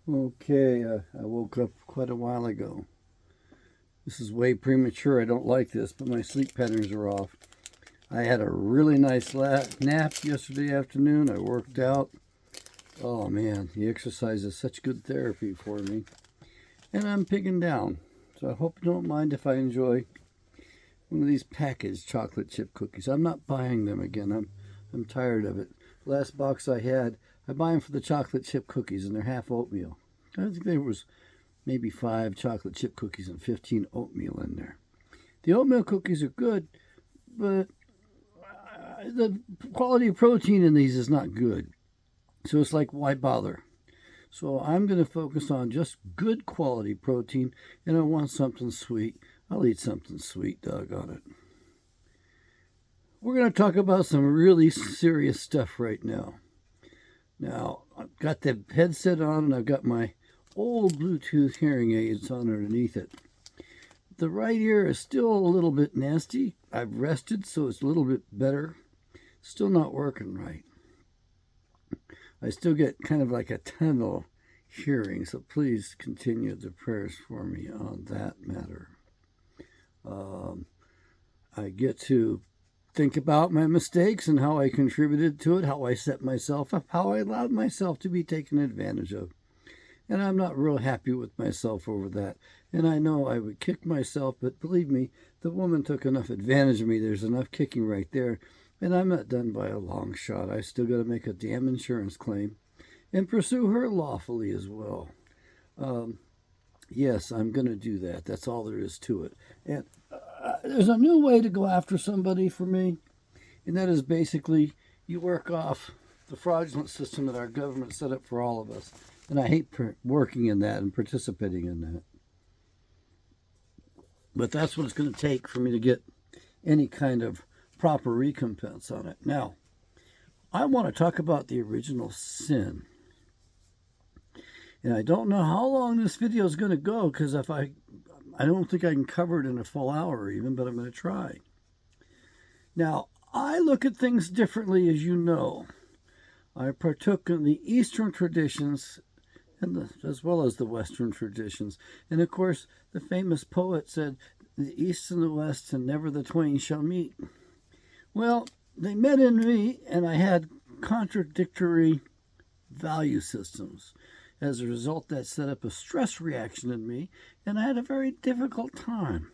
Okay, I woke up quite a while ago. This is way premature. I don't like this, but my sleep patterns are off. I had a really nice nap yesterday afternoon. I worked out. Oh man, the exercise is such good therapy for me. And I'm pigging down. So I hope you don't mind if I enjoy one of these packaged chocolate chip cookies. I'm not buying them again. I'm tired of it. Last box I had, I buy them for the chocolate chip cookies, and they're half oatmeal. I think there was maybe 5 chocolate chip cookies and 15 oatmeal in there. The oatmeal cookies are good, but the quality of protein in these is not good. So it's like, why bother? So I'm going to focus on just good quality protein, and I want something sweet. I'll eat something sweet, doggone it. We're going to talk about some really serious stuff right now. Now, I've got the headset on and I've got my old Bluetooth hearing aids on underneath it. The right ear is still a little bit nasty. I've rested, so it's a little bit better. Still not working right. I still get kind of like a tunnel hearing, so please continue the prayers for me on that matter. I get to think about my mistakes and how I contributed to it, how I set myself up, how I allowed myself to be taken advantage of. And I'm not real happy with myself over that. And I know I would kick myself, but believe me, the woman took enough advantage of me. There's enough kicking right there. And I'm not done by a long shot. I still got to make a damn insurance claim and pursue her lawfully as well. Yes, I'm going to do that. That's all there is to it. And there's a new way to go after somebody for me, and that is basically you work off the fraudulent system that our government set up for all of us. And I hate working in that and participating in that. But that's what it's going to take for me to get any kind of proper recompense on it. Now, I want to talk about the original sin. And I don't know how long this video is going to go, because I don't think I can cover it in a full hour even, but I'm going to try. Now, I look at things differently, as you know. I partook in the Eastern traditions as well as the Western traditions. And of course, the famous poet said, the East and the West, and never the twain shall meet. Well, they met in me, and I had contradictory value systems. As a result, that set up a stress reaction in me, and I had a very difficult time.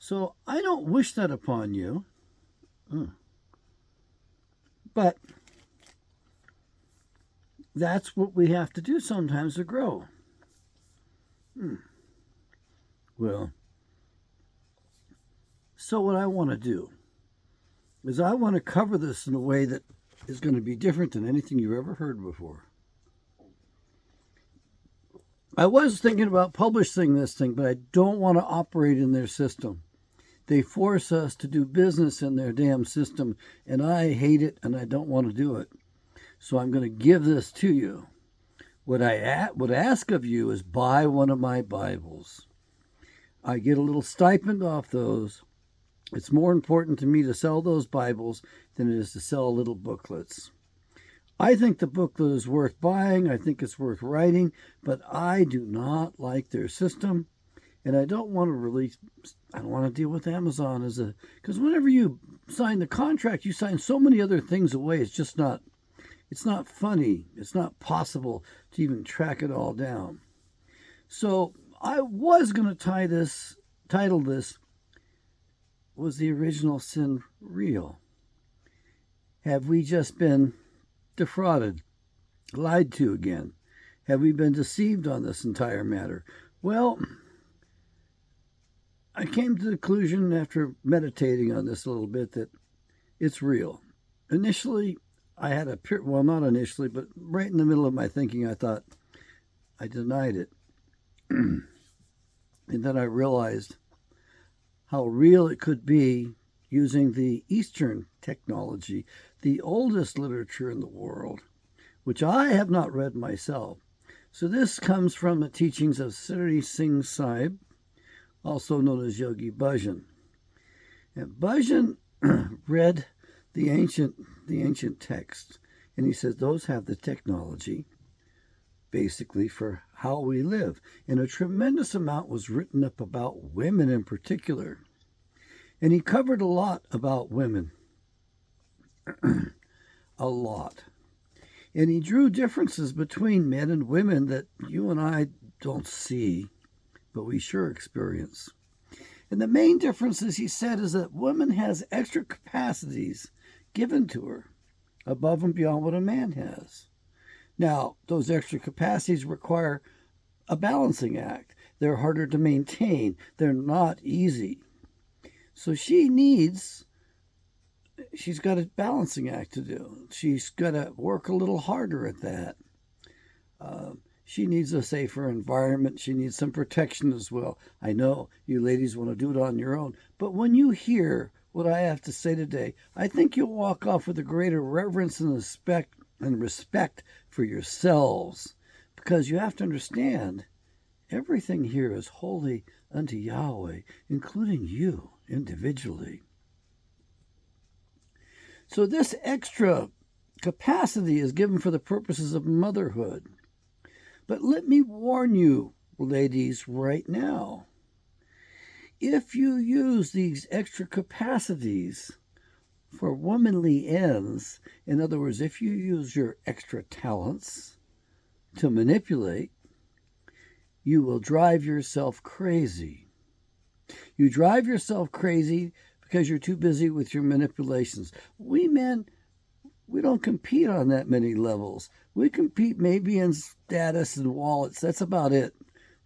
So I don't wish that upon you. But that's what we have to do sometimes to grow. Well, so what I want to do is I want to cover this in a way that is going to be different than anything you've ever heard before. I was thinking about publishing this thing, but I don't want to operate in their system. They force us to do business in their damn system, and I hate it, and I don't want to do it. So I'm going to give this to you. What I would ask of you is buy one of my Bibles. I get a little stipend off those. It's more important to me to sell those Bibles than it is to sell little booklets. I think the booklet is worth buying. I think it's worth writing, but I do not like their system, and I don't want to deal with Amazon because whenever you sign the contract, you sign so many other things away. It's not funny. It's not possible to even track it all down. So I was going to title this, was the original sin real? Have we just been defrauded, lied to again? Have we been deceived on this entire matter? Well, I came to the conclusion after meditating on this a little bit that it's real. Initially, I had not initially, but right in the middle of my thinking, I thought I denied it. And then I realized how real it could be using the Eastern technology, the oldest literature in the world, which I have not read myself. So this comes from the teachings of Sri Singh Sahib, also known as Yogi Bhajan. And Bhajan read the ancient text, and he says those have the technology basically for how we live. And a tremendous amount was written up about women in particular. And he covered a lot about women. A lot. And he drew differences between men and women that you and I don't see, but we sure experience. And the main differences, he said, is that woman has extra capacities given to her above and beyond what a man has. Now, those extra capacities require a balancing act. They're harder to maintain. They're not easy. So she's got a balancing act to do. She's got to work a little harder at that. She needs a safer environment. She needs some protection as well. I know you ladies want to do it on your own, but when you hear what I have to say today, I think you'll walk off with a greater reverence and respect for yourselves, because you have to understand everything here is holy unto Yahweh, including you individually. So this extra capacity is given for the purposes of motherhood. But let me warn you, ladies, right now. If you use these extra capacities for womanly ends, in other words, if you use your extra talents to manipulate, you will drive yourself crazy. You drive yourself crazy because you're too busy with your manipulations. We men, we don't compete on that many levels. We compete maybe in status and wallets. That's about it.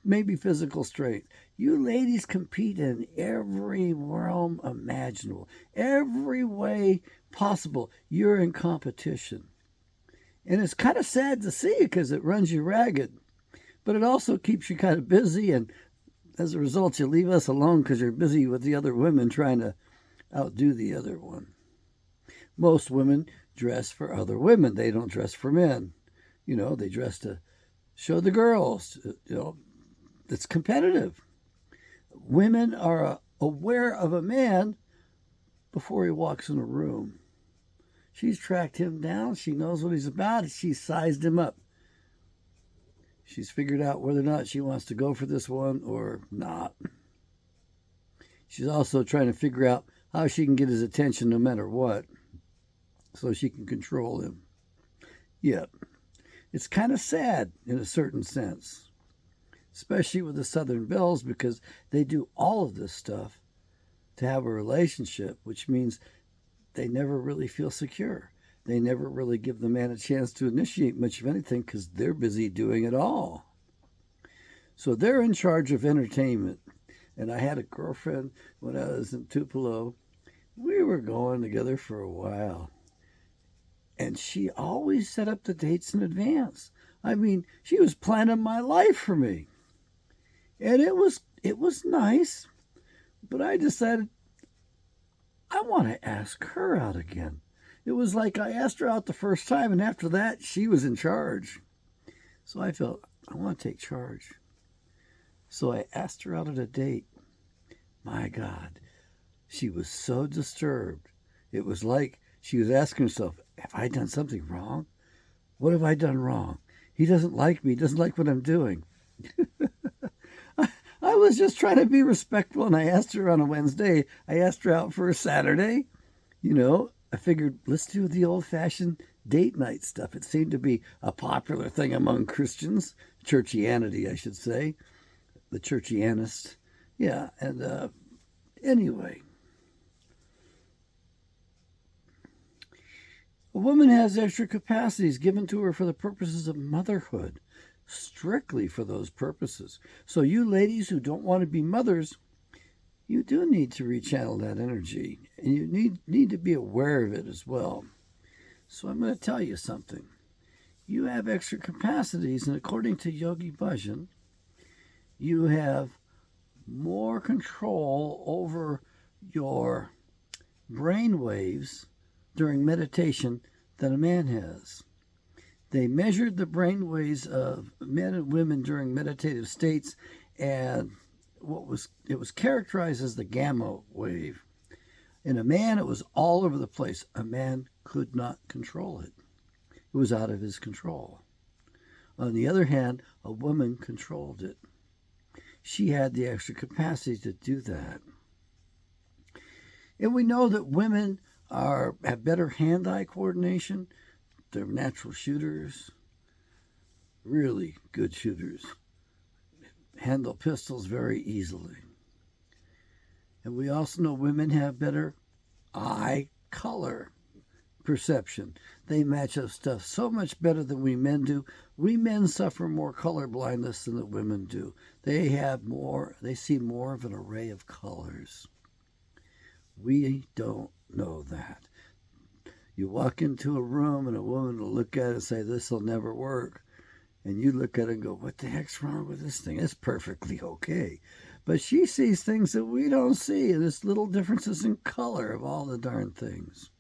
Maybe physical strength. You ladies compete in every realm imaginable. Every way possible, you're in competition. And it's kind of sad to see because it runs you ragged. But it also keeps you kind of busy, and as a result, you leave us alone because you're busy with the other women trying to outdo the other one. Most women dress for other women. They don't dress for men. You know, they dress to show the girls. You know, it's competitive. Women are aware of a man before he walks in a room. She's tracked him down. She knows what he's about. She's sized him up. She's figured out whether or not she wants to go for this one or not. She's also trying to figure out how she can get his attention no matter what, so she can control him. Yep. It's kind of sad in a certain sense, especially with the Southern Belles, because they do all of this stuff to have a relationship, which means they never really feel secure. They never really give the man a chance to initiate much of anything because they're busy doing it all. So they're in charge of entertainment. And I had a girlfriend when I was in Tupelo. We were going together for a while. And she always set up the dates in advance. I mean, she was planning my life for me. And it was nice. But I decided I want to ask her out again. It was like I asked her out the first time, and after that, she was in charge. So I felt, I want to take charge. So I asked her out at a date. My God, she was so disturbed. It was like she was asking herself, have I done something wrong? What have I done wrong? He doesn't like me. He doesn't like what I'm doing. I was just trying to be respectful, and I asked her on a Wednesday. I asked her out for a Saturday. You know, I figured, let's do the old-fashioned date night stuff. It seemed to be a popular thing among Christians, churchianity, I should say, the churchianists. Yeah, and anyway. A woman has extra capacities given to her for the purposes of motherhood, strictly for those purposes. So you ladies who don't want to be mothers, you do need to rechannel that energy, and you need to be aware of it as well. So I'm going to tell you something. You have extra capacities, and according to Yogi Bhajan, you have more control over your brain waves during meditation than a man has. They measured the brain waves of men and women during meditative states, and it was characterized as the gamma wave. In a man, it was all over the place. A man could not control it. It was out of his control. On the other hand, a woman controlled it. She had the extra capacity to do that. And we know that women have better hand-eye coordination. They're natural shooters, really good shooters. Handle pistols very easily. And we also know women have better eye color perception. They match up stuff so much better than we men do. We men suffer more color blindness than the women do. They see more of an array of colors. We don't know that. You walk into a room and a woman will look at it and say, "This will never work." And you look at it and go, "What the heck's wrong with this thing? It's perfectly okay." But she sees things that we don't see, and there's little differences in color of all the darn things.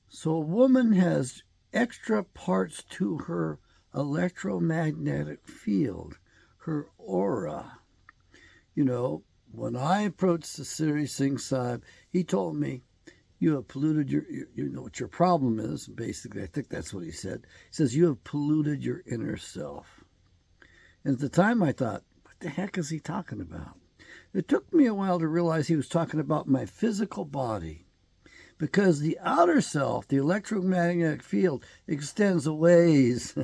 So a woman has extra parts to her electromagnetic field, her aura. You know, when I approached the Siri Singh Sahib, he told me, "You have polluted you know what your problem is." Basically, I think that's what he said. He says, "You have polluted your inner self." And at the time I thought, what the heck is he talking about? It took me a while to realize he was talking about my physical body, because the outer self, the electromagnetic field, extends a ways,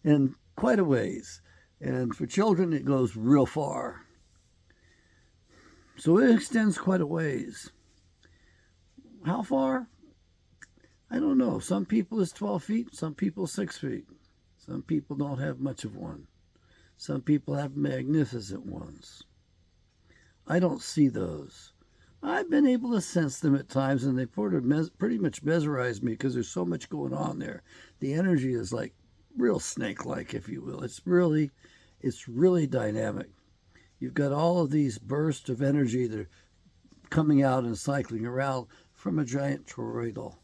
and quite a ways. And for children, it goes real far. So it extends quite a ways. How far? I don't know. Some people it's 12 feet, some people 6 feet. Some people don't have much of one. Some people have magnificent ones. I don't see those. I've been able to sense them at times, and they pretty much mesmerize me because there's so much going on there. The energy is like real snake-like, if you will. It's really dynamic. You've got all of these bursts of energy that are coming out and cycling around from a giant toroidal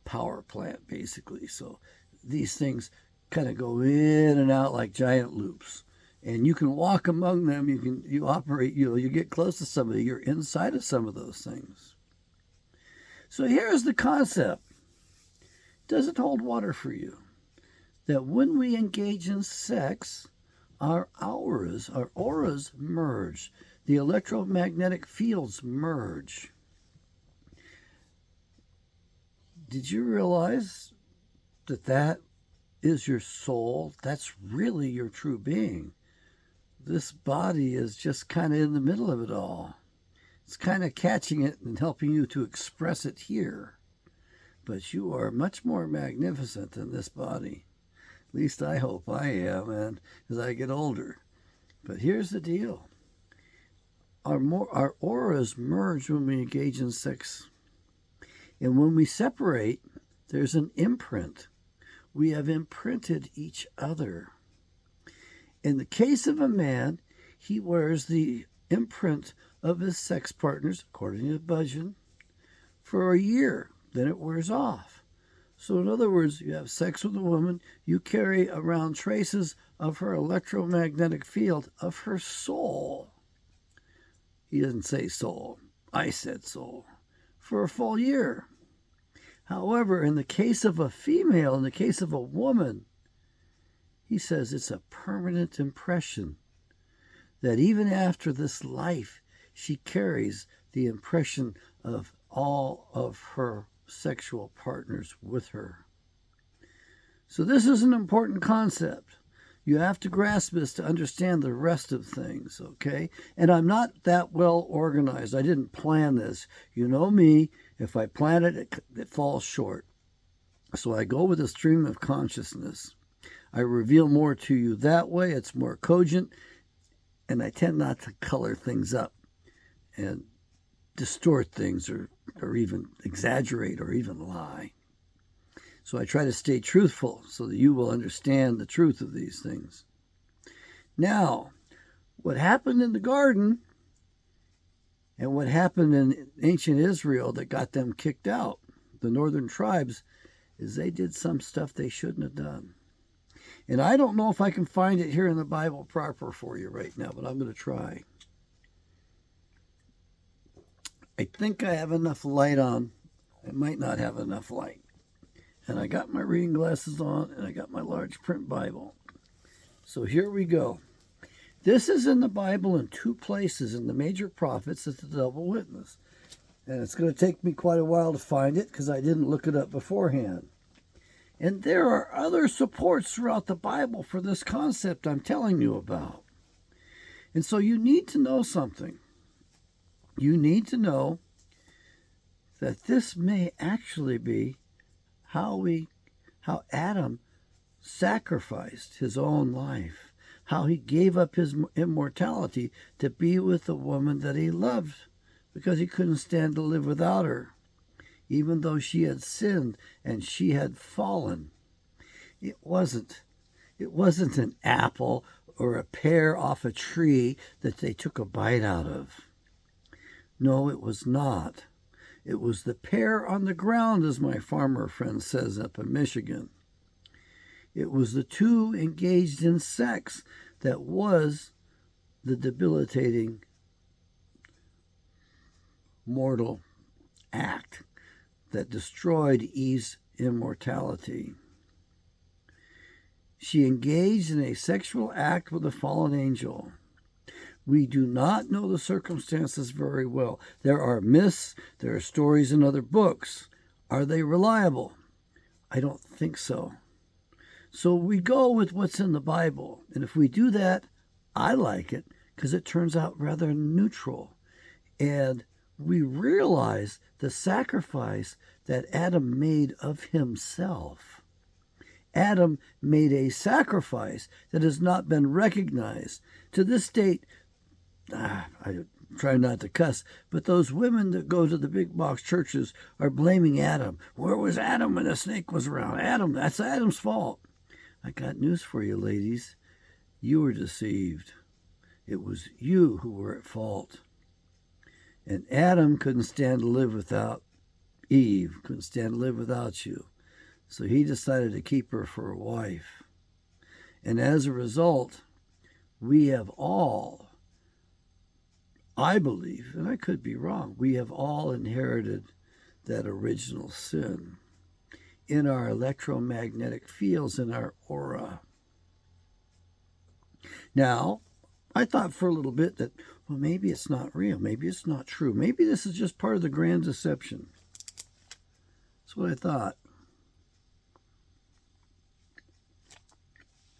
power plant, basically. So these things kind of go in and out like giant loops, and you can walk among them. You operate. You get close to somebody. You're inside of some of those things. So here's the concept. Does it hold water for you? That when we engage in sex, our auras merge. The electromagnetic fields merge. Did you realize that is your soul? That's really your true being. This body is just kind of in the middle of it all. It's kind of catching it and helping you to express it here. But you are much more magnificent than this body. At least I hope I am, and as I get older. But here's the deal. Our auras merge when we engage in sex. And when we separate, there's an imprint. We have imprinted each other. In the case of a man, he wears the imprint of his sex partners, according to Budgeon, for a year. Then it wears off. So in other words, you have sex with a woman, you carry around traces of her electromagnetic field, of her soul. He doesn't say soul. I said soul. For a full year. However, in the case of a female, in the case of a woman, he says it's a permanent impression that even after this life, she carries the impression of all of her sexual partners with her. So this is an important concept. You have to grasp this to understand the rest of things, okay? And I'm not that well organized. I didn't plan this. You know me. If I plan it, it falls short. So I go with a stream of consciousness. I reveal more to you that way. It's more cogent. And I tend not to color things up and distort things or even exaggerate or even lie. So I try to stay truthful so that you will understand the truth of these things. Now, what happened in the garden and what happened in ancient Israel that got them kicked out, the northern tribes, is they did some stuff they shouldn't have done. And I don't know if I can find it here in the Bible proper for you right now, but I'm going to try. I think I have enough light on. I might not have enough light. And I got my reading glasses on, and I got my large print Bible. So here we go. This is in the Bible in 2 places in the major prophets as the double witness. And it's going to take me quite a while to find it because I didn't look it up beforehand. And there are other supports throughout the Bible for this concept I'm telling you about. And so you need to know something. You need to know that this may actually be how Adam sacrificed his own life, how he gave up his immortality to be with the woman that he loved because he couldn't stand to live without her, even though she had sinned and she had fallen. It wasn't an apple or a pear off a tree that they took a bite out of. No, it was not. It was the pear on the ground, as my farmer friend says up in Michigan. It was the 2 engaged in sex that was the debilitating mortal act that destroyed Eve's immortality. She engaged in a sexual act with a fallen angel. We do not know the circumstances very well. There are myths, there are stories in other books. Are they reliable? I don't think so. So we go with what's in the Bible. And if we do that, I like it because it turns out rather neutral. And we realize the sacrifice that Adam made of himself. Adam made a sacrifice that has not been recognized. To this date, I try not to cuss, but those women that go to the big box churches are blaming Adam. Where was Adam when the snake was around? That's Adam's fault. I got news for you, ladies. You were deceived. It was you who were at fault. And Adam couldn't stand to live without Eve, couldn't stand to live without you. So he decided to keep her for a wife. And as a result, we have all, I believe, and I could be wrong, we have all inherited that original sin in our electromagnetic fields, in our aura. Now, I thought for a little bit that, well, maybe it's not real. Maybe it's not true. Maybe this is just part of the grand deception. That's what I thought.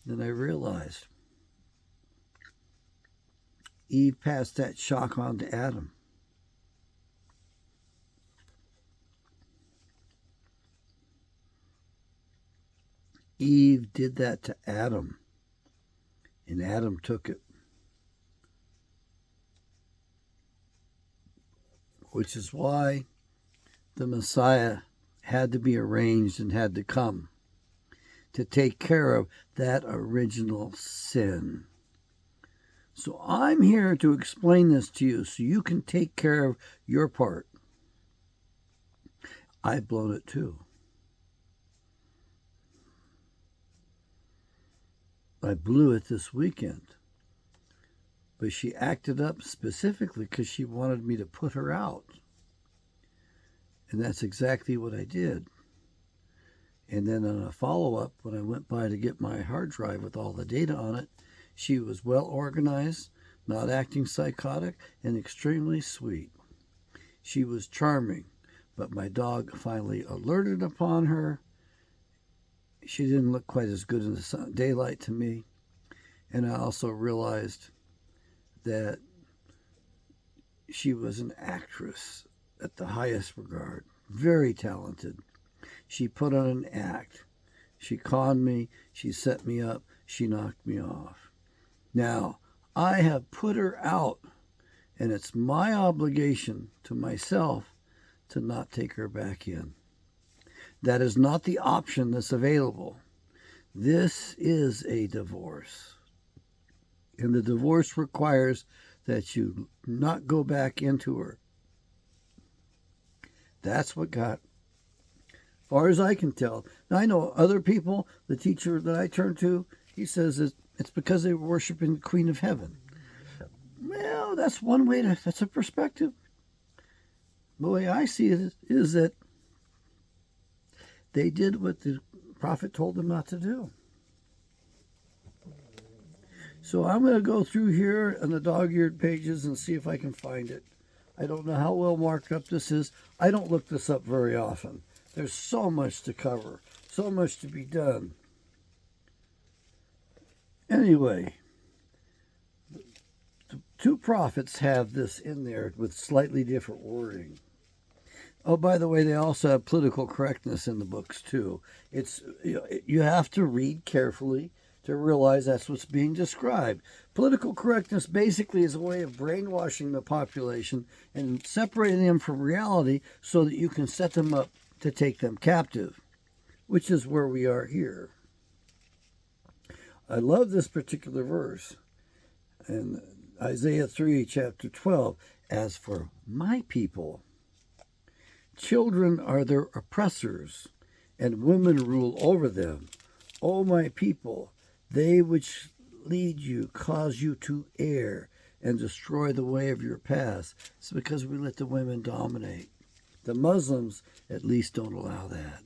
Then I realized Eve passed that shock on to Adam. Eve did that to Adam, and Adam took it. Which is why the Messiah had to be arranged and had to come to take care of that original sin. So I'm here to explain this to you so you can take care of your part. I've blown it too. I blew it this weekend. But she acted up specifically because she wanted me to put her out. And that's exactly what I did. And then on a follow-up, when I went by to get my hard drive with all the data on it, she was well organized, not acting psychotic, and extremely sweet. She was charming, but my dog finally alerted upon her. She didn't look quite as good in the daylight to me. And I also realized that she was an actress at the highest regard, very talented. She put on an act. She conned me, she set me up, she knocked me off. Now, I have put her out, and it's my obligation to myself to not take her back in. That is not the option that's available. This is a divorce. And the divorce requires that you not go back into her. That's what got, as far as I can tell. Now, I know other people, the teacher that I turn to, he says it's because they were worshiping the Queen of Heaven. Well, that's one way that's a perspective. The way I see it is that they did what the prophet told them not to do. So I'm going to go through here on the dog-eared pages and see if I can find it. I don't know how well marked up this is. I don't look this up very often. There's so much to cover, so much to be done. Anyway, the two prophets have this in there with slightly different wording. Oh, by the way, they also have political correctness in the books too. It's you have to read carefully to realize that's what's being described. Political correctness basically is a way of brainwashing the population and separating them from reality so that you can set them up to take them captive, which is where we are here. I love this particular verse in Isaiah 3, chapter 12. As for my people, children are their oppressors, and women rule over them. O my people, they which lead you cause you to err and destroy the way of your paths. It's because we let the women dominate. The Muslims at least don't allow that.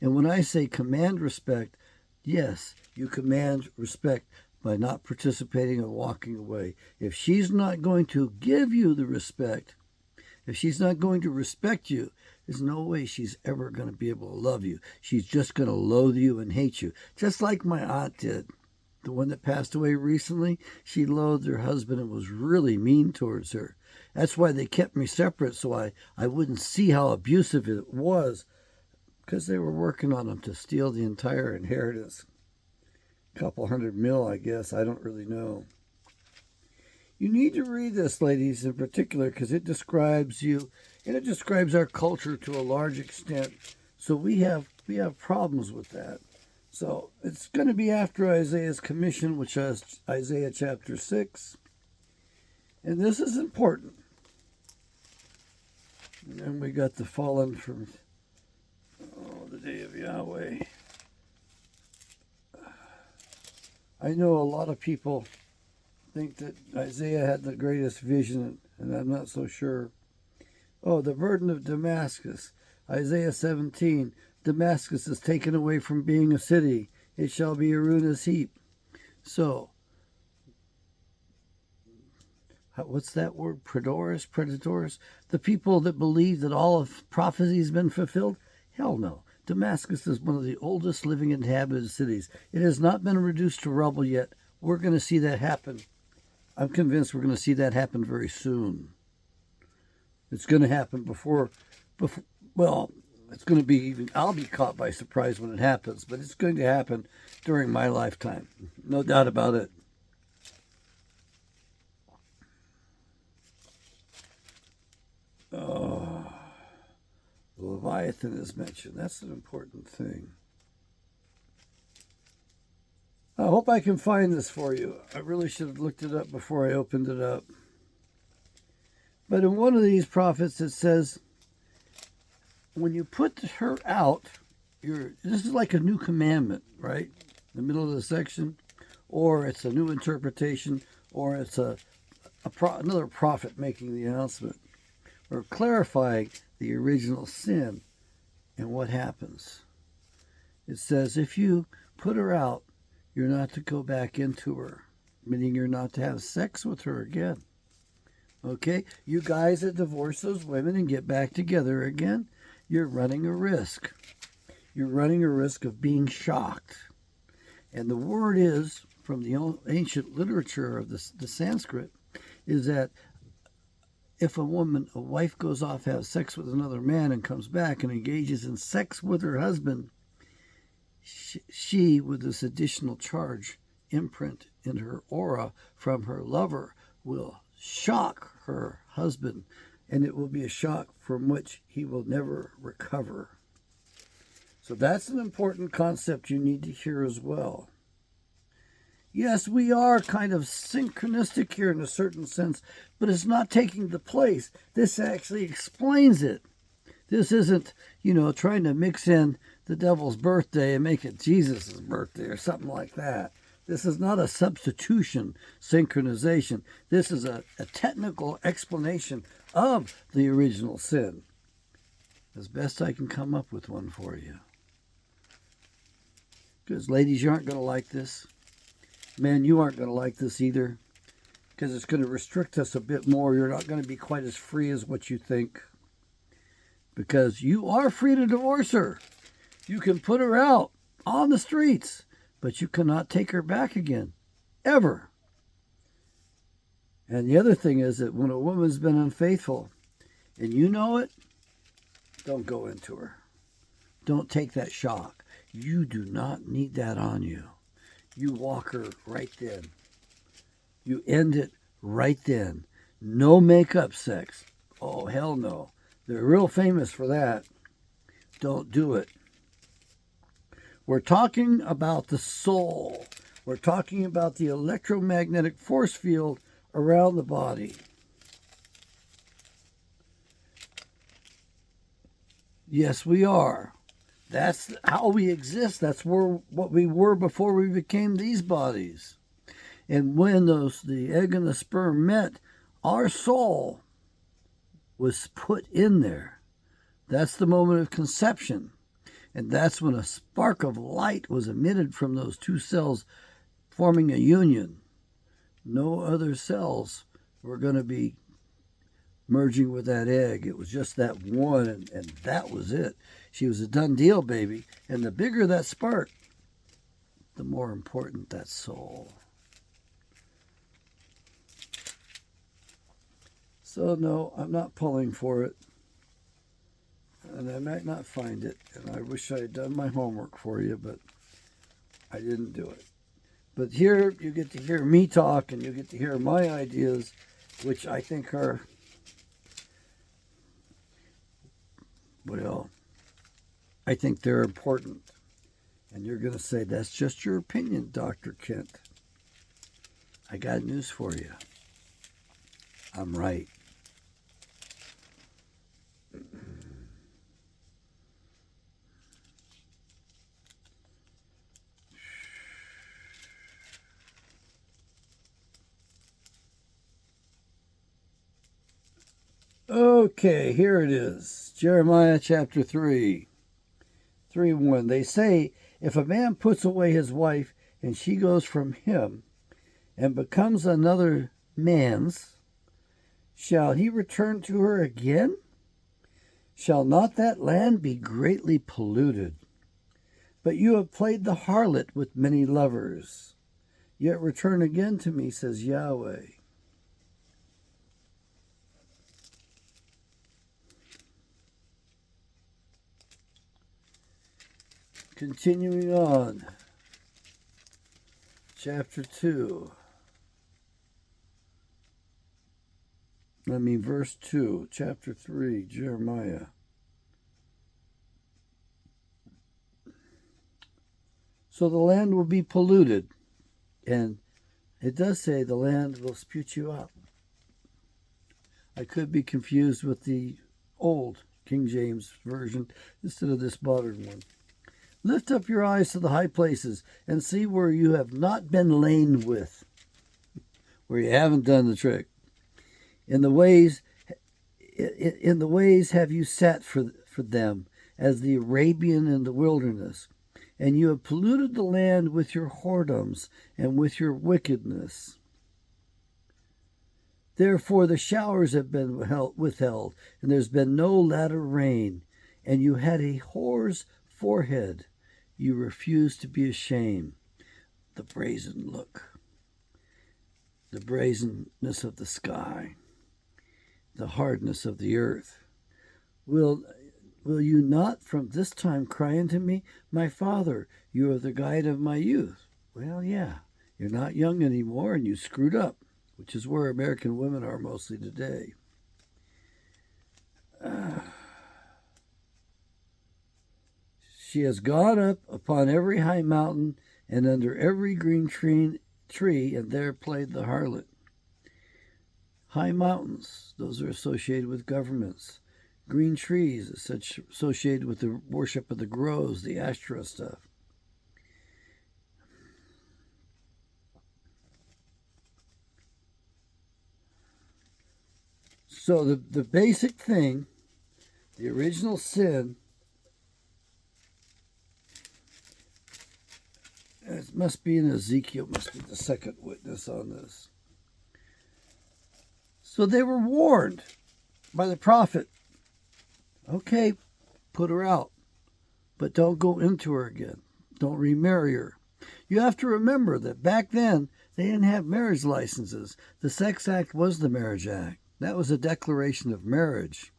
And when I say command respect, yes, you command respect by not participating or walking away. If she's not going to give you the respect, if she's not going to respect you, there's no way she's ever going to be able to love you. She's just going to loathe you and hate you. Just like my aunt did. The one that passed away recently, she loathed her husband and was really mean towards her. That's why they kept me separate, so I wouldn't see how abusive it was, because they were working on him to steal the entire inheritance. A couple $100 million, I guess. I don't really know. You need to read this, ladies, in particular, because it describes you, and it describes our culture to a large extent. So we have problems with that. So it's going to be after Isaiah's commission, which is Isaiah chapter 6. And this is important. And then we got the fallen from the day of Yahweh. I know a lot of people think that Isaiah had the greatest vision, and I'm not so sure. Oh, the burden of Damascus. Isaiah 17. Damascus is taken away from being a city. It shall be a ruinous heap. So, what's that word? Predators? The people that believe that all of prophecy has been fulfilled? Hell no. Damascus is one of the oldest living inhabited cities. It has not been reduced to rubble yet. We're going to see that happen. I'm convinced we're going to see that happen very soon. It's going to happen before well, it's going to be even, I'll be caught by surprise when it happens, but it's going to happen during my lifetime. No doubt about it. Oh, the Leviathan is mentioned. That's an important thing. I hope I can find this for you. I really should have looked it up before I opened it up. But in one of these prophets it says, when you put her out, this is like a new commandment, right? In the middle of the section. Or it's a new interpretation, or it's another prophet making the announcement, or clarifying the original sin and what happens. It says, if you put her out, you're not to go back into her, meaning you're not to have sex with her again. Okay? You guys that divorce those women and get back together again, you're running a risk. You're running a risk of being shocked. And the word is, from the ancient literature of the Sanskrit, is that if a wife goes off, has sex with another man and comes back and engages in sex with her husband, she, with this additional charge imprint in her aura from her lover, will shock her husband, and it will be a shock from which he will never recover. So that's an important concept you need to hear as well. Yes, we are kind of synchronistic here in a certain sense, but it's not taking the place. This actually explains it. This isn't, trying to mix in the devil's birthday and make it Jesus' birthday or something like that. This is not a substitution synchronization. This is a technical explanation of the original sin. As best I can come up with one for you. Because ladies, you aren't going to like this. Men, you aren't going to like this either. Because it's going to restrict us a bit more. You're not going to be quite as free as what you think. Because you are free to divorce her. You can put her out on the streets, but you cannot take her back again. Ever. And the other thing is that when a woman's been unfaithful, and you know it, don't go into her. Don't take that shock. You do not need that on you. You walk her right then. You end it right then. No makeup sex. Oh, hell no. They're real famous for that. Don't do it. We're talking about the soul. We're talking about the electromagnetic force field around the body. Yes, we are. That's how we exist. That's what we were before we became these bodies. And when the egg and the sperm met, our soul was put in there. That's the moment of conception. And that's when a spark of light was emitted from those two cells forming a union. No other cells were going to be merging with that egg. It was just that one, and that was it. She was a done deal, baby. And the bigger that spark, the more important that soul. So no, I'm not pulling for it. And I might not find it. And I wish I had done my homework for you, but I didn't do it. But here you get to hear me talk, and you get to hear my ideas, which I think are, well, I think they're important. And you're going to say, that's just your opinion, Dr. Kent. I got news for you. I'm right. Okay, here it is. Jeremiah chapter 3. 3:1. They say, if a man puts away his wife and she goes from him and becomes another man's, shall he return to her again? Shall not that land be greatly polluted? But you have played the harlot with many lovers. Yet return again to me, says Yahweh. Continuing on, chapter 2. Verse 2, chapter 3, Jeremiah. So the land will be polluted, and it does say the land will spit you out. I could be confused with the old King James Version instead of this modern one. Lift up your eyes to the high places and see where you have not been lain with, where you haven't done the trick. In the ways have you sat for them, as the Arabian in the wilderness, and you have polluted the land with your whoredoms and with your wickedness. Therefore the showers have been withheld, and there's been no latter rain, and you had a whore's forehead. You refused to be ashamed. The brazen look, the brazenness of the sky, the hardness of the earth. Will you not from this time cry unto me, my Father, you are the guide of my youth? Well, yeah, you're not young anymore, and you screwed up, which is where American women are mostly today. She has gone up upon every high mountain and under every green tree, and there played the harlot. High mountains, those are associated with governments. Green trees, associated with the worship of the groves, the Ashtoreth stuff. So the basic thing, the original sin, must be in Ezekiel, must be the second witness on this. So they were warned by the prophet, okay, put her out, but don't go into her again. Don't remarry her. You have to remember that back then, they didn't have marriage licenses. The Sex Act was the Marriage Act. That was a declaration of marriage.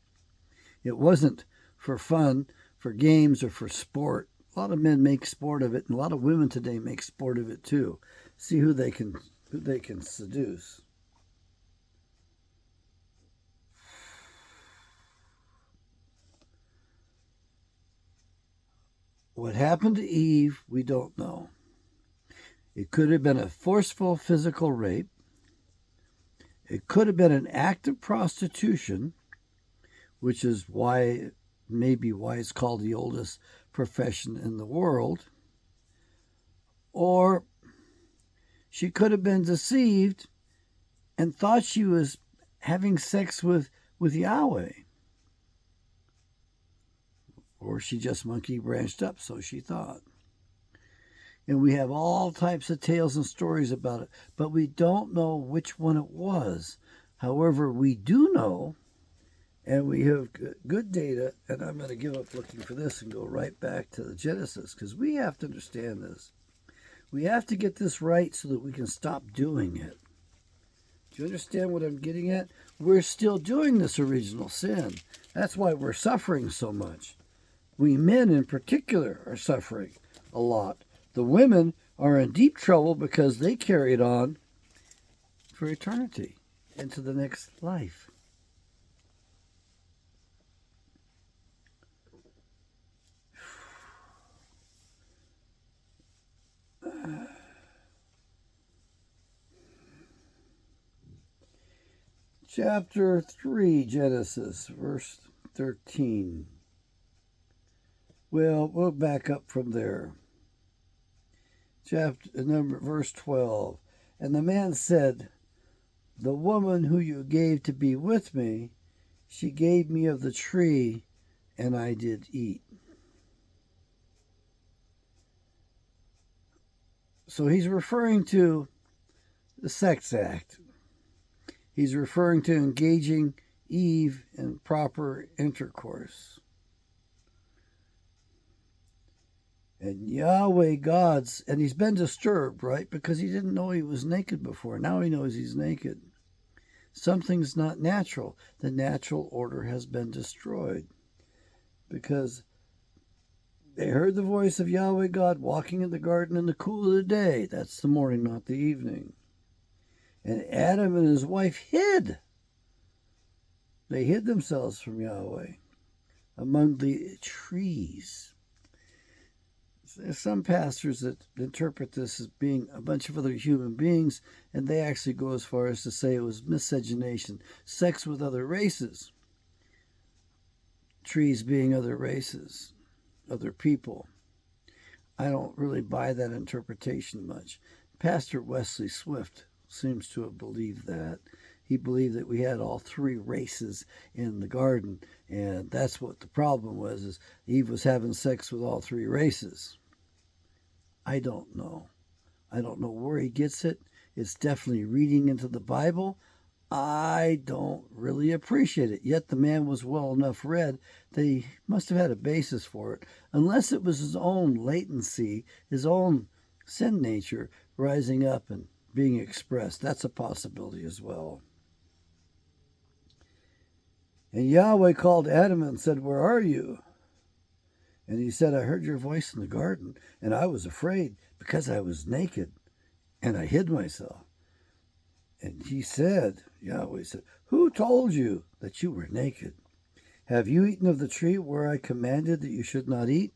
It wasn't for fun, for games, or for sport. A lot of men make sport of it, and a lot of women today make sport of it too. See who they can seduce. What happened to Eve, we don't know. It could have been a forceful physical rape. It could have been an act of prostitution, which is maybe why it's called the oldest profession in the world. Or she could have been deceived and thought she was having sex with Yahweh. Or she just monkey branched up, so she thought. And we have all types of tales and stories about it, but we don't know which one it was. However, we do know, and we have good data, and I'm going to give up looking for this and go right back to the Genesis, because we have to understand this. We have to get this right so that we can stop doing it. Do you understand what I'm getting at? We're still doing this original sin. That's why we're suffering so much. We men in particular are suffering a lot. The women are in deep trouble because they carry it on for eternity into the next life. Chapter 3, Genesis, verse 13. Well, we'll back up from there. Verse 12. And the man said, the woman who you gave to be with me, she gave me of the tree, and I did eat. So he's referring to the sex act. He's referring to engaging Eve in proper intercourse. And Yahweh God's, and he's been disturbed, right? Because he didn't know he was naked before. Now he knows he's naked. Something's not natural. The natural order has been destroyed. Because they heard the voice of Yahweh God walking in the garden in the cool of the day. That's the morning, not the evening. And Adam and his wife hid. They hid themselves from Yahweh among the trees. There's some pastors that interpret this as being a bunch of other human beings, and they actually go as far as to say it was miscegenation, sex with other races. Trees being other races, other people. I don't really buy that interpretation much. Pastor Wesley Swift seems to have believed that. He believed that we had all three races in the garden, and that's what the problem was, is Eve was having sex with all three races. I don't know. I don't know where he gets it. It's definitely reading into the Bible. I don't really appreciate it. Yet the man was well enough read that he must have had a basis for it, unless it was his own latency, his own sin nature rising up and being expressed. That's a possibility as well. And Yahweh called Adam and said, where are you? And he said, I heard your voice in the garden, and I was afraid because I was naked, and I hid myself. And he said, Yahweh said, who told you that you were naked? Have you eaten of the tree where I commanded that you should not eat?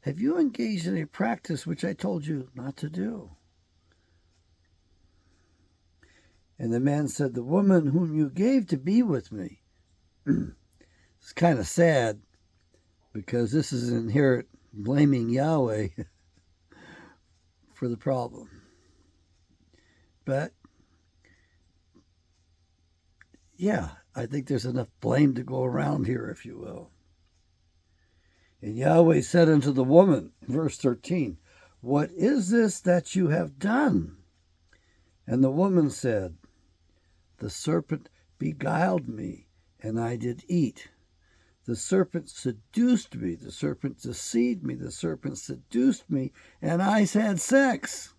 Have you engaged in a practice which I told you not to do? And the man said, the woman whom you gave to be with me. It's kind of sad because this is inherent blaming Yahweh for the problem. But yeah, I think there's enough blame to go around here, if you will. And Yahweh said unto the woman, verse 13, "What is this that you have done?" And the woman said, "The serpent beguiled me, and I did eat. The serpent seduced me, the serpent deceived me, the serpent seduced me, and I had sex."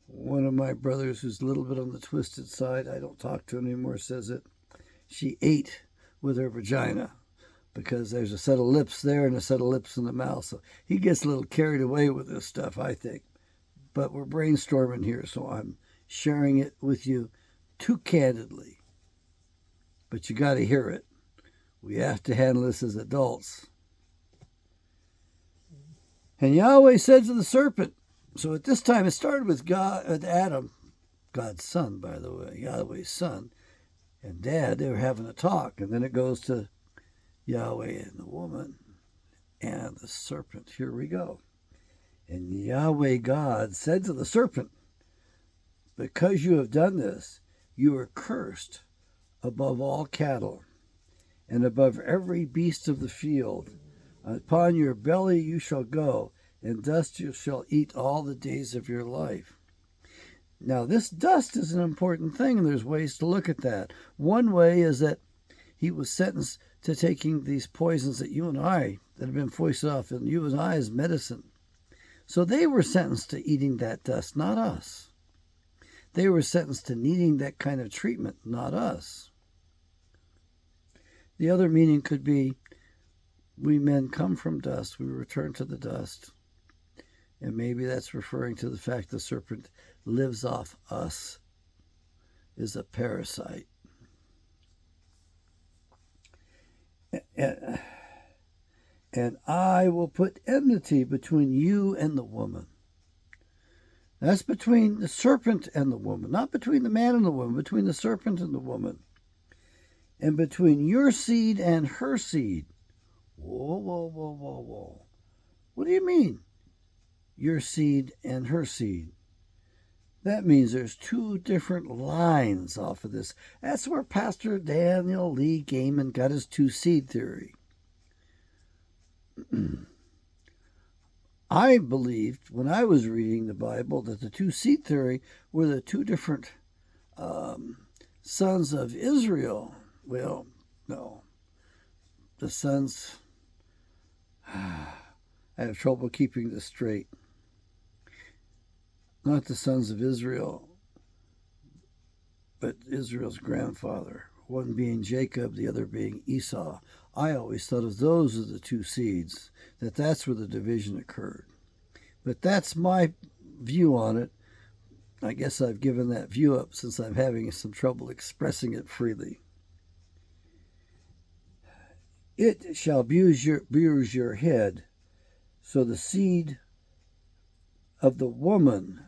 One of my brothers, who's a little bit on the twisted side, I don't talk to anymore, says it. She ate with her vagina because there's a set of lips there and a set of lips in the mouth. So he gets a little carried away with this stuff, I think. But we're brainstorming here, so I'm sharing it with you too candidly. But you got to hear it. We have to handle this as adults. And Yahweh said to the serpent, so at this time it started with God, with Adam, God's son, by the way, Yahweh's son, and Dad. They were having a talk, and then it goes to Yahweh and the woman and the serpent. Here we go. And Yahweh God said to the serpent, "Because you have done this, you are cursed above all cattle and above every beast of the field. Upon your belly you shall go, and dust you shall eat all the days of your life." Now, this dust is an important thing, and there's ways to look at that. One way is that he was sentenced to taking these poisons that you and I, that have been foisted off on you and I as medicine. So they were sentenced to eating that dust, not us. They were sentenced to needing that kind of treatment, not us. The other meaning could be, we men come from dust, we return to the dust. And maybe that's referring to the fact the serpent lives off us, is a parasite. And I will put enmity between you and the woman. That's between the serpent and the woman, not between the man and the woman, between the serpent and the woman. And between your seed and her seed. Whoa, whoa, whoa, whoa, whoa. What do you mean, your seed and her seed? That means there's two different lines off of this. That's where Pastor Daniel Lee Gaiman got his two-seed theory. I believed, when I was reading the Bible, that the two-seed theory were the two different sons of Israel. Well, no. The sons... I have trouble keeping this straight. Not the sons of Israel, but Israel's grandfather, one being Jacob, the other being Esau. I always thought of those as the two seeds, that's where the division occurred. But that's my view on it. I guess I've given that view up since I'm having some trouble expressing it freely. It shall bruise your head, so the seed of the woman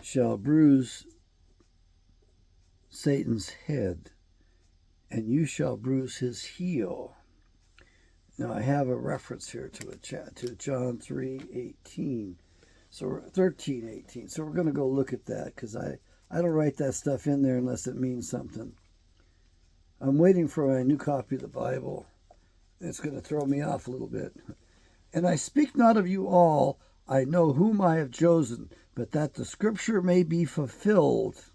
shall bruise Satan's head, and you shall bruise his heel. Now I have a reference here to John 3:18, so 13:18. So we're going to go look at that, because I don't write that stuff in there unless it means something. I'm waiting for my new copy of the Bible. It's going to throw me off a little bit. And I speak not of you all, I know whom I have chosen, but that the scripture may be fulfilled.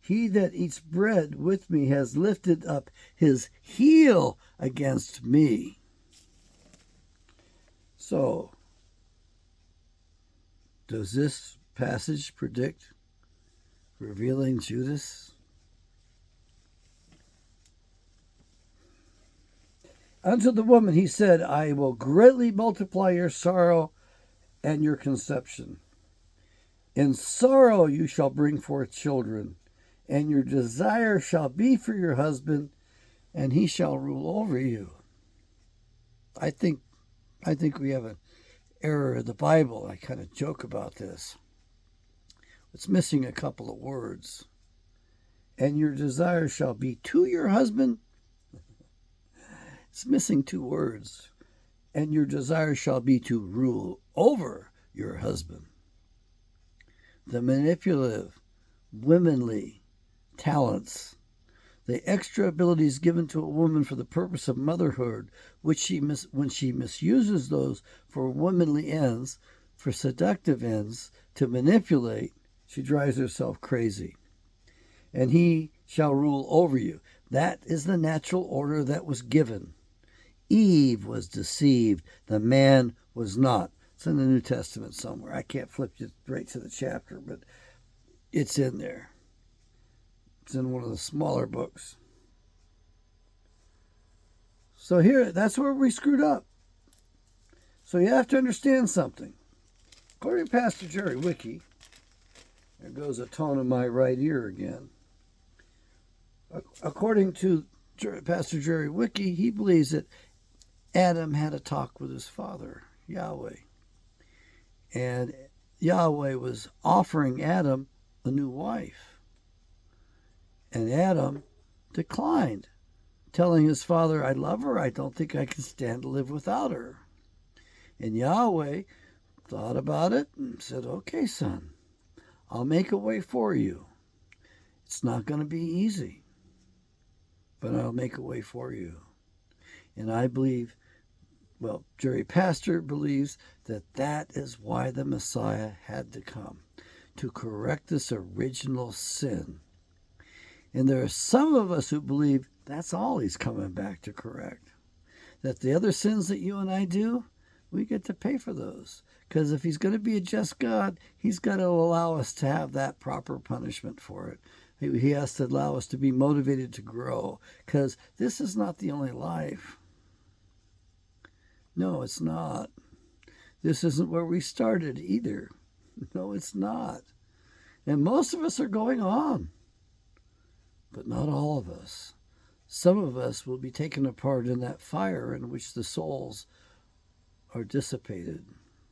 He that eats bread with me has lifted up his heel against me. So, does this passage predict revealing Judas? Unto the woman he said, I will greatly multiply your sorrow and your conception. In sorrow you shall bring forth children, and your desire shall be for your husband, and he shall rule over you. I think we have an error in the Bible. I kind of joke about this. It's missing a couple of words. And your desire shall be to your husband. It's missing two words. And your desire shall be to rule over your husband. The manipulative, womanly talents, The extra abilities given to a woman for the purpose of motherhood, when she misuses those for womanly ends, for seductive ends, to manipulate, she drives herself crazy. And he shall rule over you. That is the natural order that was given. Eve was deceived. The man was not. It's in the New Testament somewhere. I can't flip you right to the chapter, but it's in there. It's in one of the smaller books. So here, that's where we screwed up. So you have to understand something. According to Pastor Jerry Wiki, there goes a tone in my right ear again. According to Pastor Jerry Wiki, he believes that Adam had a talk with his father, Yahweh. And Yahweh was offering Adam a new wife. And Adam declined, telling his father, I love her. I don't think I can stand to live without her. And Yahweh thought about it and said, okay, son, I'll make a way for you. It's not going to be easy, but I'll make a way for you. And I believe, well, Jerry Pastor believes that that is why the Messiah had to come, to correct this original sin. And there are some of us who believe that's all he's coming back to correct. That the other sins that you and I do, we get to pay for those. Because if he's going to be a just God, he's got to allow us to have that proper punishment for it. He has to allow us to be motivated to grow. Because this is not the only life. No, it's not. This isn't where we started either. No, it's not. And most of us are going on. But not all of us. Some of us will be taken apart in that fire in which the souls are dissipated.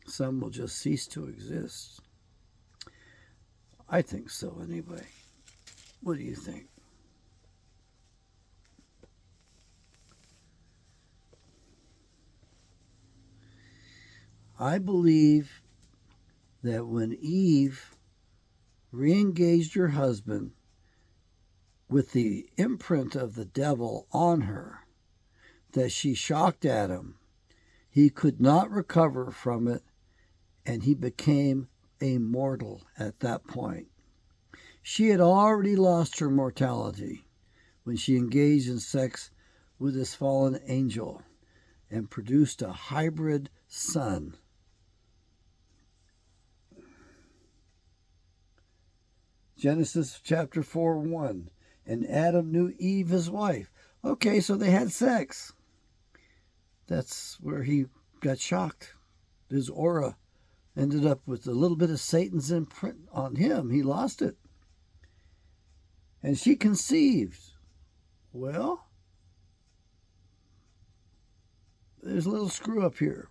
Some will just cease to exist. I think so anyway. What do you think? I believe that when Eve re-engaged her husband with the imprint of the devil on her, that she shocked Adam. He could not recover from it, and he became a mortal at that point. She had already lost her mortality when she engaged in sex with this fallen angel and produced a hybrid son. Genesis chapter 4:1. And Adam knew Eve, his wife. Okay, so they had sex. That's where he got shocked. His aura ended up with a little bit of Satan's imprint on him. He lost it. And she conceived. Well, there's a little screw up here.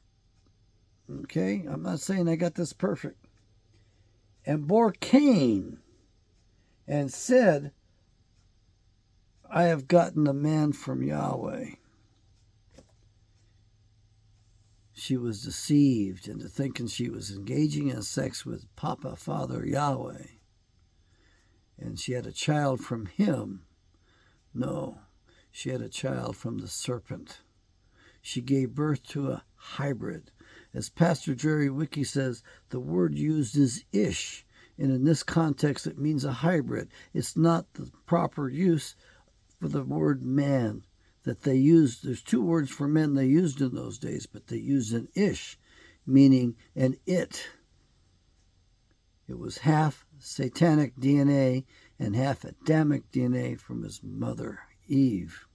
Okay, I'm not saying I got this perfect. And bore Cain and said, I have gotten a man from Yahweh. She was deceived into thinking she was engaging in sex with Papa, Father, Yahweh. And she had a child from him. No, she had a child from the serpent. She gave birth to a hybrid. As Pastor Jerry Wiki says, the word used is ish. And in this context, it means a hybrid. It's not the proper use for the word man that they used. There's two words for men they used in those days, but they used an ish, meaning an it. It was half satanic DNA and half Adamic DNA from his mother, Eve.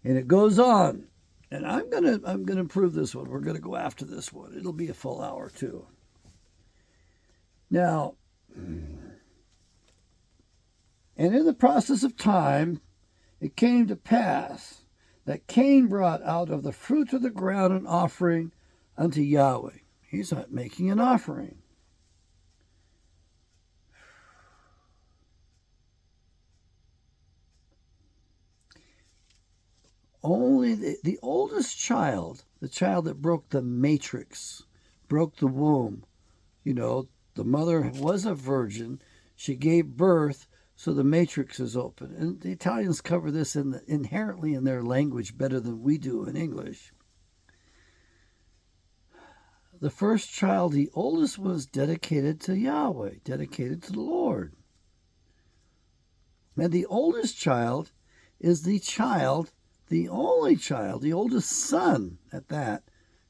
And it goes on. And I'm gonna prove this one. We're gonna go after this one. It'll be a full hour too. Now, and in the process of time, it came to pass that Cain brought out of the fruit of the ground an offering unto Yahweh. He's not making an offering. Only the oldest child, the child that broke the matrix, broke the womb. You know, the mother was a virgin. She gave birth So the matrix is open. And the Italians cover this inherently in their language better than we do in English. The first child, the oldest, was dedicated to Yahweh, dedicated to the Lord. And the oldest child is the only child, the oldest son at that,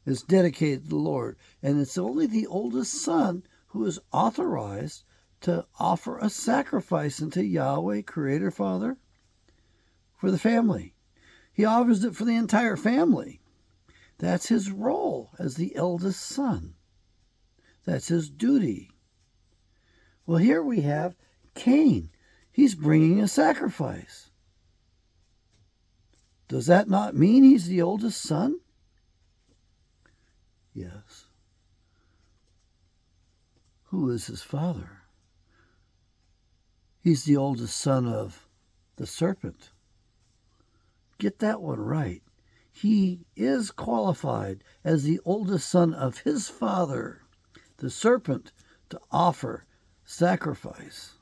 is dedicated to the Lord. And it's only the oldest son who is authorized to offer a sacrifice unto Yahweh, Creator Father, for the family. He offers it for the entire family. That's his role as the eldest son. That's his duty. Well, here we have Cain. He's bringing a sacrifice. Does that not mean he's the oldest son? Yes. Who is his father? He's the oldest son of the serpent. Get that one right. He is qualified as the oldest son of his father, the serpent, to offer sacrifice.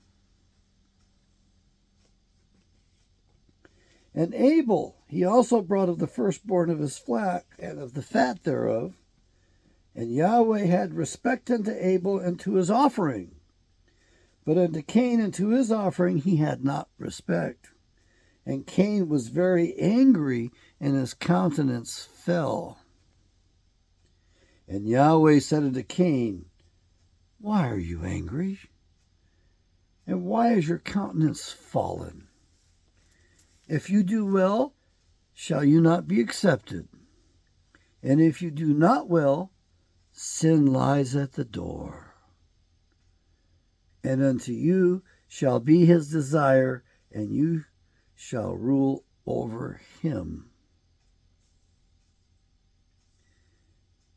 And Abel, he also brought of the firstborn of his flock and of the fat thereof. And Yahweh had respect unto Abel and to his offering. But unto Cain and to his offering he had not respect. And Cain was very angry, and his countenance fell. And Yahweh said unto Cain, Why are you angry? And why is your countenance fallen? If you do well, shall you not be accepted? And if you do not well, sin lies at the door. And unto you shall be his desire, and you shall rule over him.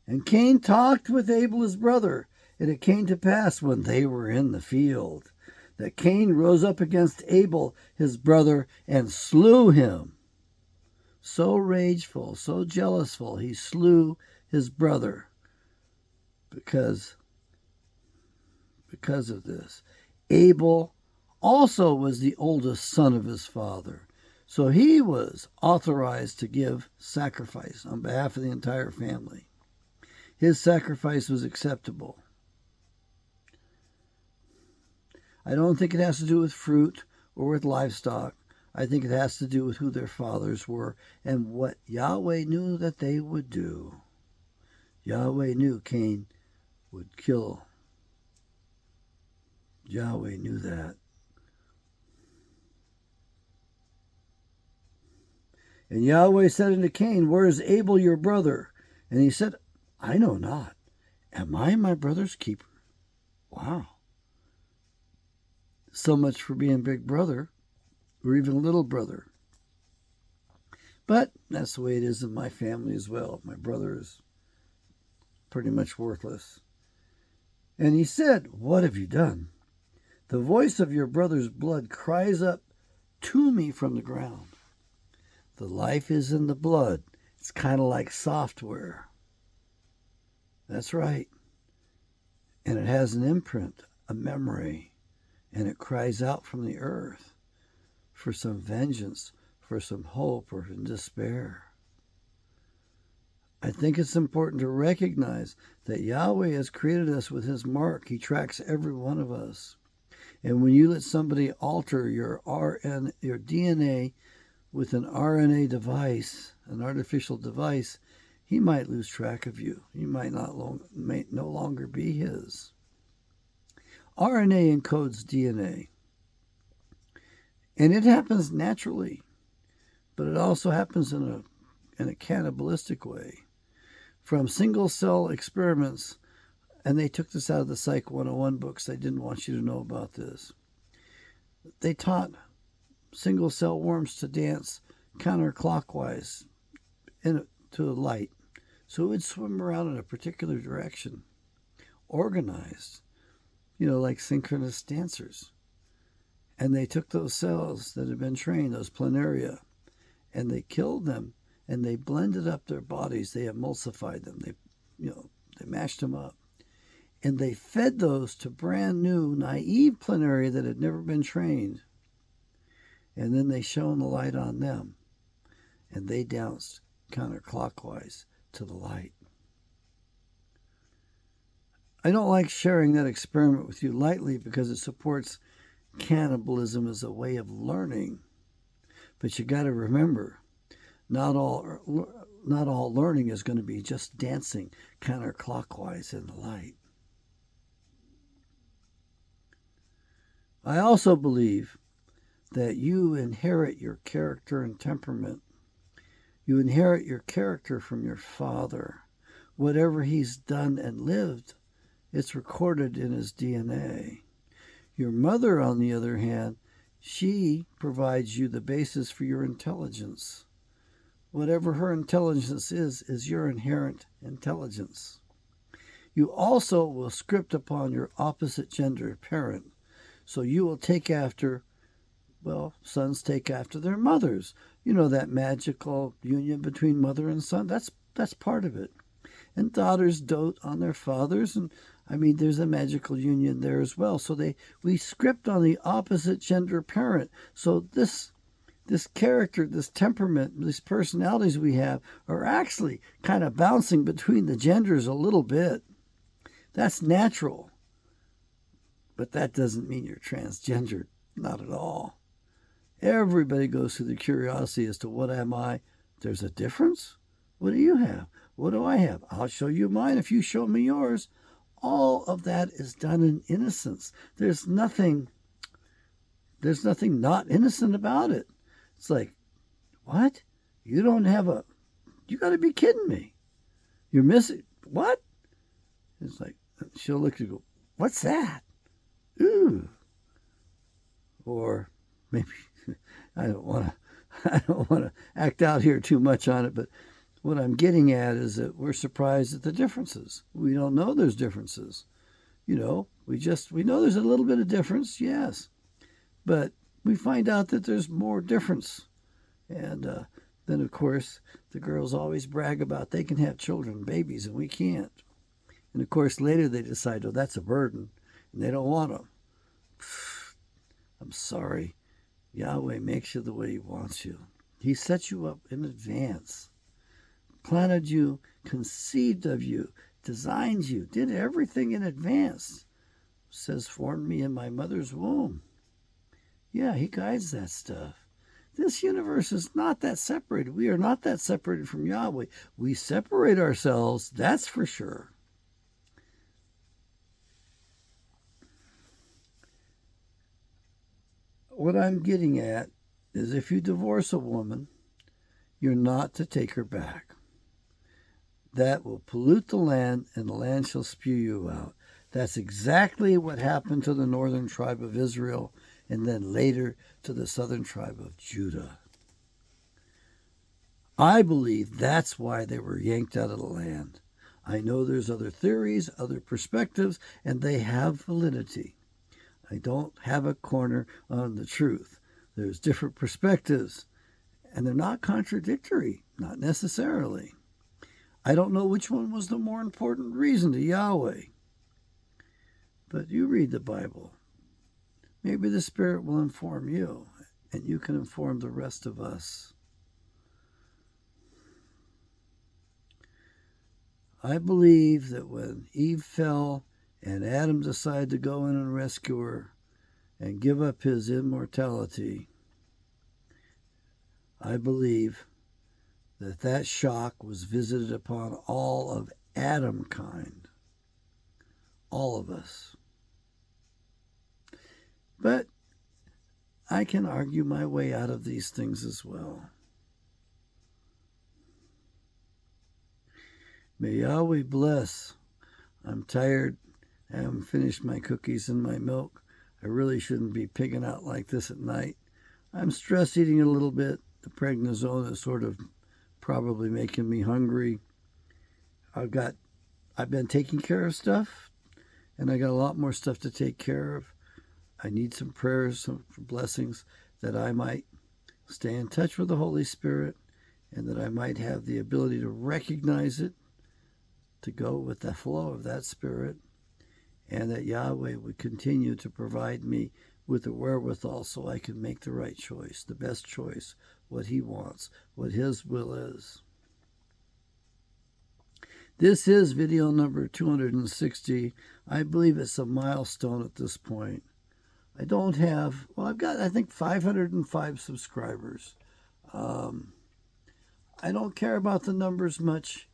And Cain talked with Abel his brother, and it came to pass when they were in the field, that Cain rose up against Abel his brother, and slew him. So rageful, so jealousful, he slew his brother because of this. Abel also was the oldest son of his father, so he was authorized to give sacrifice on behalf of the entire family. His sacrifice was acceptable. I don't think it has to do with fruit or with livestock. I think it has to do with who their fathers were and what Yahweh knew that they would do. Yahweh knew Cain would kill. Yahweh knew that. And Yahweh said unto Cain, Where is Abel your brother? And he said, I know not. Am I my brother's keeper? Wow. So much for being big brother, or even little brother. But that's the way it is in my family as well. My brother is pretty much worthless. And he said, What have you done? The voice of your brother's blood cries up to me from the ground. The life is in the blood. It's kind of like software. That's right. And it has an imprint, a memory, and it cries out from the earth for some vengeance, for some hope, or in despair. I think it's important to recognize that Yahweh has created us with his mark. He tracks every one of us. And when you let somebody alter your DNA with an RNA device, an artificial device, he might lose track of you. You might no longer be his. RNA encodes DNA. And it happens naturally, but it also happens in a cannibalistic way. From single-cell experiments, and they took this out of the Psych 101 books. They didn't want you to know about this. They taught single-cell worms to dance counterclockwise to the light. So it would swim around in a particular direction, organized, like synchronous dancers. And they took those cells that had been trained, those planaria, and they killed them, and they blended up their bodies. They emulsified them. They mashed them up. And they fed those to brand new, naive planaria that had never been trained. and then they shone the light on them, and they danced counterclockwise to the light. I don't like sharing that experiment with you lightly because it supports cannibalism as a way of learning. But you got to remember, not all learning is going to be just dancing counterclockwise in the light. I also believe that you inherit your character and temperament. You inherit your character from your father. Whatever he's done and lived, it's recorded in his DNA. Your mother, on the other hand, she provides you the basis for your intelligence. Whatever her intelligence is your inherent intelligence. You also will script upon your opposite gender parent. So you will take after, well, sons take after their mothers. You know, that magical union between mother and son, that's part of it. And daughters dote on their fathers, and I mean, there's a magical union there as well. So we script on the opposite gender parent. So this character, this temperament, these personalities we have are actually kind of bouncing between the genders a little bit. That's natural. But that doesn't mean you're transgendered. Not at all. Everybody goes through the curiosity as to what am I? There's a difference? What do you have? What do I have? I'll show you mine if you show me yours. All of that is done in innocence. There's nothing not innocent about it. It's like, what? You don't have you got to be kidding me. You're missing, what? It's like, she'll look and go, what's that? Ooh. Or maybe, I don't want to act out here too much on it, but what I'm getting at is that we're surprised at the differences. We don't know there's differences. You know, we know there's a little bit of difference, yes. But we find out that there's more difference. And then, of course, the girls always brag about they can have children, babies, and we can't. And, of course, later they decide, oh, that's a burden, and they don't want them. I'm sorry. Yahweh makes you the way he wants you. He sets you up in advance. Planted you, conceived of you, designed you, did everything in advance. Says, formed me in my mother's womb. Yeah, he guides that stuff. This universe is not that separated. We are not that separated from Yahweh. We separate ourselves, that's for sure. What I'm getting at is if you divorce a woman, you're not to take her back. That will pollute the land, and the land shall spew you out. That's exactly what happened to the northern tribe of Israel, and then later to the southern tribe of Judah. I believe that's why they were yanked out of the land. I know there's other theories, other perspectives, and they have validity. I don't have a corner on the truth. There's different perspectives, and they're not contradictory, not necessarily. I don't know which one was the more important reason to Yahweh. But you read the Bible. Maybe the Spirit will inform you, and you can inform the rest of us. I believe that when Eve fell and Adam decided to go in and rescue her and give up his immortality, I believe that shock was visited upon all of Adamkind, all of us. But I can argue my way out of these things as well. May Yahweh bless. I'm tired. I haven't finished my cookies and my milk. I really shouldn't be pigging out like this at night. I'm stress eating a little bit. The prednisone is sort of probably making me hungry. I've been taking care of stuff, and I got a lot more stuff to take care of. I need some prayers, some blessings, that I might stay in touch with the Holy Spirit, and that I might have the ability to recognize it, to go with the flow of that Spirit, and that Yahweh would continue to provide me with the wherewithal so I can make the right choice, the best choice, what He wants, what His will is. This is video number 260. I believe it's a milestone at this point. I don't have, well, I've got, I think, 505 subscribers. I don't care about the numbers much.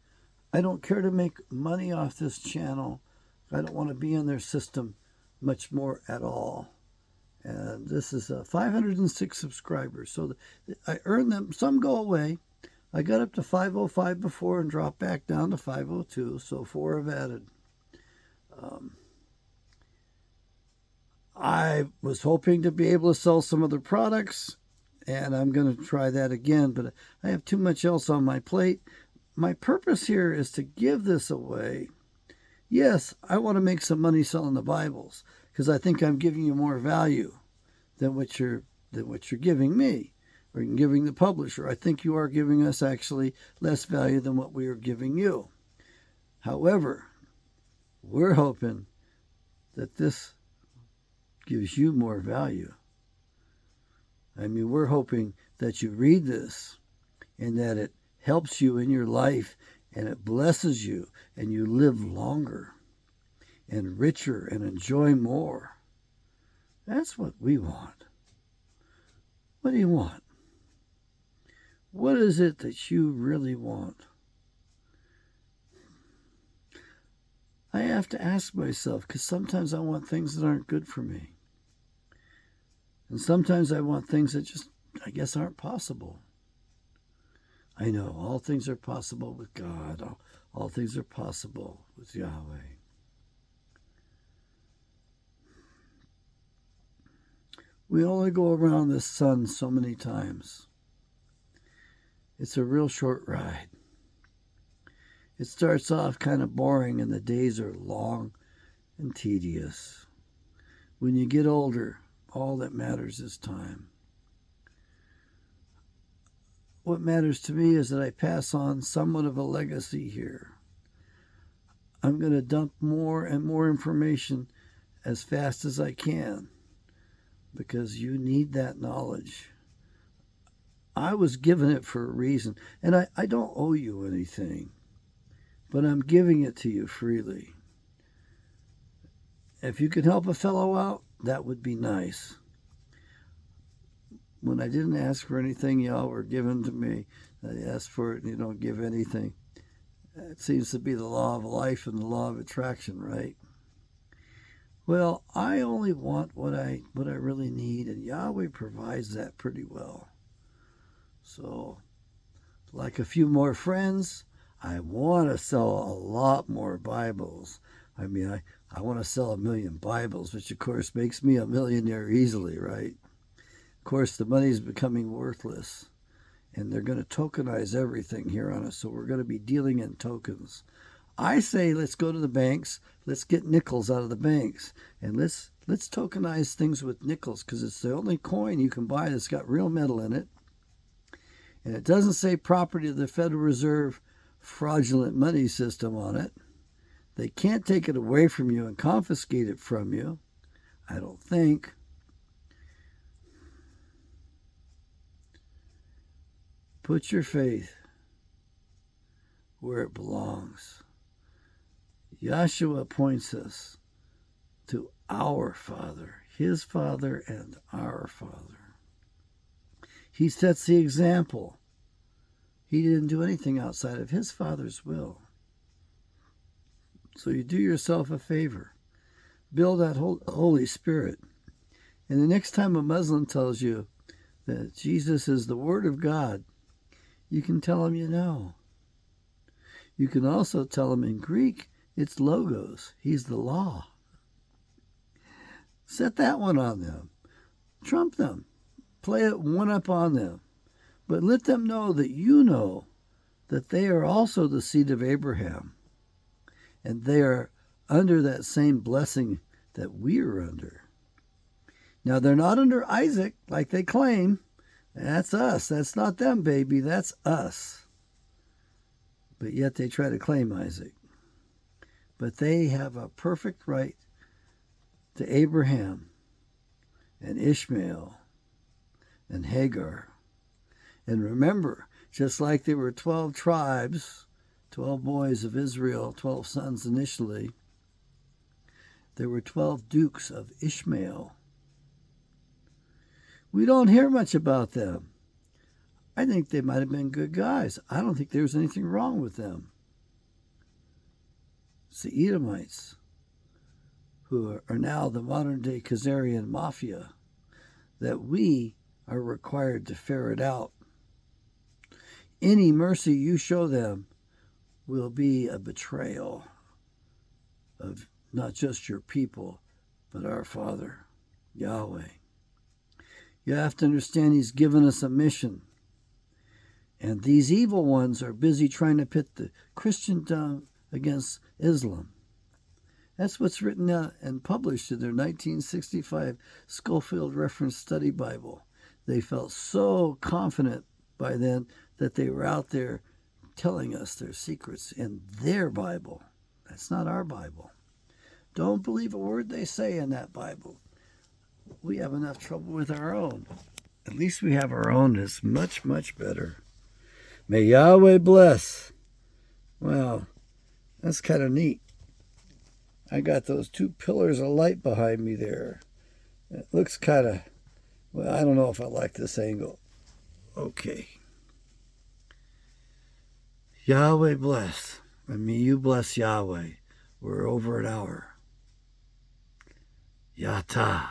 I don't care to make money off this channel. I don't want to be in their system much more at all. And this is 506 subscribers. So I earn them. Some go away. I got up to 505 before and dropped back down to 502. So 4 have added. I was hoping to be able to sell some other products, and I'm going to try that again, but I have too much else on my plate. My purpose here is to give this away. Yes, I want to make some money selling the Bibles because I think I'm giving you more value than what you're giving me or giving the publisher. I think you are giving us actually less value than what we are giving you. However, we're hoping that this gives you more value. I mean, we're hoping that you read this and that it helps you in your life and it blesses you and you live longer and richer and enjoy more. That's what we want. What do you want? What is it that you really want? I have to ask myself because sometimes I want things that aren't good for me. And sometimes I want things that just, I guess, aren't possible. I know all things are possible with God. All things are possible with Yahweh. We only go around the sun so many times. It's a real short ride. It starts off kind of boring and the days are long and tedious. When you get older, all that matters is time. What matters to me is that I pass on somewhat of a legacy here. I'm going to dump more and more information as fast as I can because you need that knowledge. I was given it for a reason, and I don't owe you anything, but I'm giving it to you freely. If you could help a fellow out, that would be nice. When I didn't ask for anything, y'all were given to me. I asked for it and you don't give anything. It seems to be the law of life and the law of attraction, right? Well, I only want what I really need, and Yahweh provides that pretty well. So, like a few more friends, I want to sell a lot more Bibles. I mean, I want to sell 1 million Bibles, which of course makes me a millionaire easily, right? Of course, the money is becoming worthless, and they're going to tokenize everything here on us, so we're going to be dealing in tokens. I say let's go to the banks, let's get nickels out of the banks, and let's tokenize things with nickels because it's the only coin you can buy that's got real metal in it. And it doesn't say property of the Federal Reserve fraudulent money system on it. They can't take it away from you and confiscate it from you, I don't think. Put your faith where it belongs. Yahshua points us to our Father, His Father and our Father. He sets the example. He didn't do anything outside of His Father's will. So you do yourself a favor. Build that Holy Spirit. And the next time a Muslim tells you that Jesus is the Word of God, you can tell him you know. You can also tell him in Greek, it's logos. He's the law. Set that one on them. Trump them. Play it one up on them. But let them know that you know that they are also the seed of Abraham. And they are under that same blessing that we are under. Now, they're not under Isaac like they claim. That's us. That's not them, baby. That's us. But yet they try to claim Isaac. But they have a perfect right to Abraham and Ishmael and Hagar. And remember, just like there were 12 tribes, 12 boys of Israel, 12 sons initially, there were 12 dukes of Ishmael. We don't hear much about them. I think they might have been good guys. I don't think there was anything wrong with them. It's the Edomites, who are now the modern-day Khazarian mafia, that we are required to ferret out. Any mercy you show them will be a betrayal of not just your people, but our Father, Yahweh. You have to understand He's given us a mission. And these evil ones are busy trying to pit the Christendom against Islam. That's what's written out and published in their 1965 Schofield Reference Study Bible. They felt so confident by then that they were out there telling us their secrets in their Bible. That's not our Bible. Don't believe a word they say in that Bible. We have enough trouble with our own. At least we have our own. It's much, much better. May Yahweh bless. Wow, that's kind of neat. I got those two pillars of light behind me there. It looks kind of, well, I don't know if I like this angle. Okay. Yahweh bless. And may you bless Yahweh. We're over an hour. Yata.